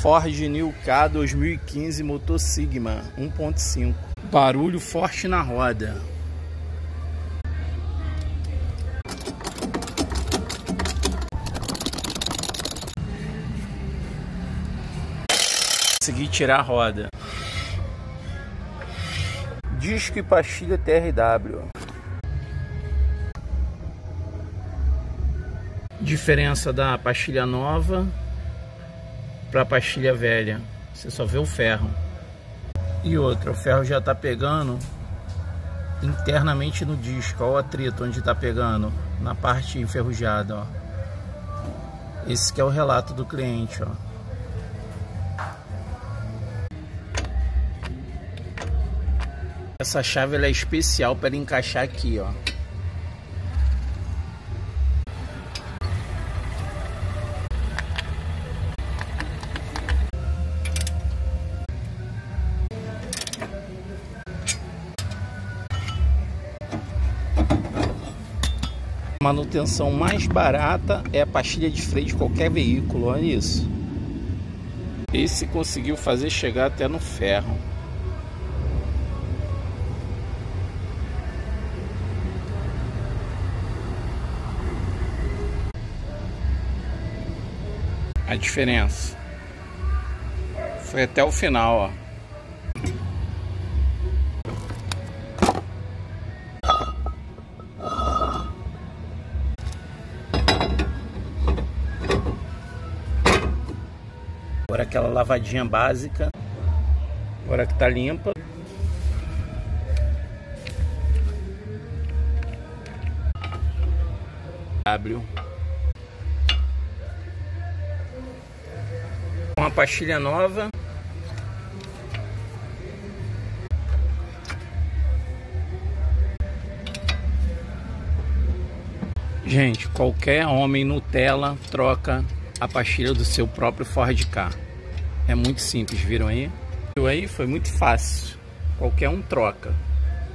Ford New K 2015 motor Sigma 1.5. Barulho forte na roda. Consegui tirar a roda. Disco e pastilha TRW. Diferença da pastilha nova para a pastilha velha. Você só vê o ferro. E outra, o ferro já está pegando internamente no disco. Olha o atrito onde está pegando, na parte enferrujada, ó. Esse que é o relato do cliente, ó. Essa chave ela é especial para encaixar aqui, ó. A manutenção mais barata é a pastilha de freio de qualquer veículo, olha isso. Esse conseguiu fazer chegar até no ferro. A diferença foi até o final, ó. Agora aquela lavadinha básica. Agora que tá limpa. W. Uma pastilha nova. Gente, qualquer homem Nutella troca a pastilha do seu próprio Ford Ka. É muito simples, viram aí? Viu aí? Foi muito fácil. Qualquer um troca.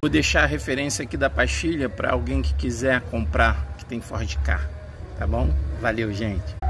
Vou deixar a referência aqui da pastilha para alguém que quiser comprar, que tem Ford Ka. Tá bom? Valeu, gente.